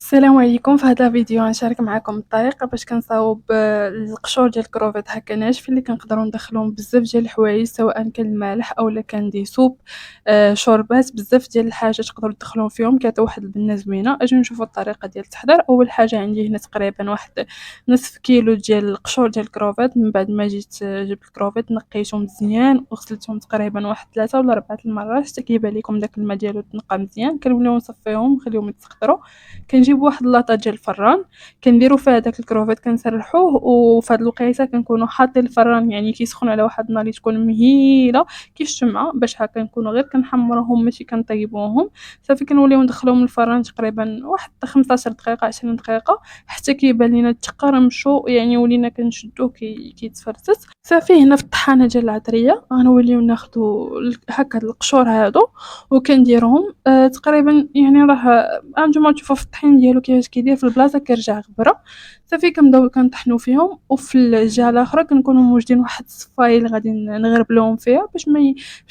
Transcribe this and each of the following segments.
السلام عليكم. في هذا الفيديو غنشارك معكم الطريقه باش كنصاوب القشور ديال الكروفيت هكا ناشف اللي كنقدروا ندخلوهم بزاف ديال الحوايج، سواء كان المالح اولا كان دي سوب، شوربات، بزاف ديال الحاجات تقدروا تدخلوهم فيهم كيعطيو واحد البنه زوينه. اجي نشوفوا الطريقه ديال التحضير. اول حاجه عندي هنا تقريبا واحد نصف كيلو ديال القشور ديال الكروفيت. من بعد ما جيت جبت الكروفيت نقيتهم مزيان وغسلتهم تقريبا واحد 3 ولا 4 المرات حتى كيبان لكم داك الماء ديالو تنقى مزيان. كنوليو نصفيهم نخليهم يتسخطروا. كنجيب واحد اللاطه ديال الفران كنديروا فيها داك الكروفيت كنسرحوه، وفي هاد الوقيته كنكونوا حاطين الفران يعني كيسخن على واحد النار اللي تكون مهيله كيف الشمعه، باش هكا نكونوا غير كنحمروهم ماشي كنطيبوهم. صافي كنوليو ندخلوهم للفران تقريبا واحد 15 دقيقه 20 دقيقه حتى كيبان لينا تقرمشوا، يعني ولينا كنشدوه كيتفرتت. صافي هنا في الطحانه ديال العطريه غنوليو ناخذوا هكا القشور هادو وكنديرهم تقريبا، يعني راه هانتوما تشوفوا في الطحين ديالو كيفاش كيدير في البلاصه كيرجع غبره. صافي كنبداو كنطحنوا فيهم، وفي الجهه الاخرى كنكونوا موجدين واحد الصفايه اللي غادي نغربلوهم فيها باش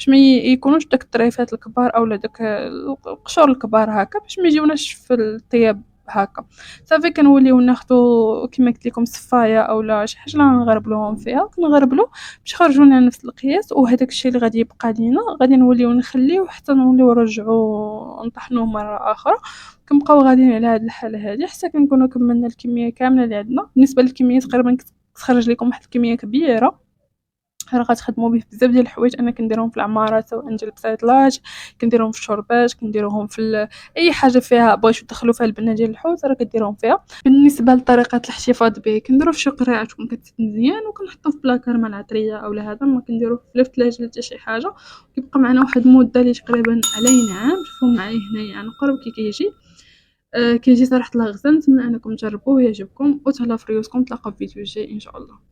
ما يكونوش داك الطريفات الكبار اولا داك القشور الكبار هكا، باش ما يجيوناش في الطياب هكا. صافي كنوليو ناخذوا كما قلت لكم صفايه اولا شي حاجه اللي نغربلوهم فيها، كنغربلو باش يخرجوا لنا نفس القياس. وهداك الشيء اللي غادي يبقى لينا غادي نوليو نخليوه حتى نوليو نرجعوه نطحنوه مره اخرى. كنبقاو غاديين على هاد الحاله هادي حتى كنكونوا كملنا الكميه كامله اللي عندنا. بالنسبه للكميه تقريبا كتخرج لكم واحد الكميه كبيره، راه غتخدموا به بزاف ديال الحوايج. انا كنديرهم في العماره، سواء ديال البسيطلاج، كنديرهم في الشوربات، كنديروهم في اي حاجه فيها بغيتو تدخلوا فيها البنه ديال الحوت راه كديروهم فيها. بالنسبه لطريقه الاحتفاظ به كنديرو في شي قريعه تكون كتسد مزيان وكنحطوه في بلاكار مع العطريه اولا هذا، ما كنديروه لا في الثلاجه لا حتى شي حاجه. كيبقى معنا واحد المده اللي تقريبا على عام. شوفوا معايا هنايا عن قرب كي كيجي. كيجي صراحه الله غزال. نتمنى انكم تجربوه يعجبكم، وتهلا في ريوسكم. تلاقاو في فيديو جاي ان شاء الله.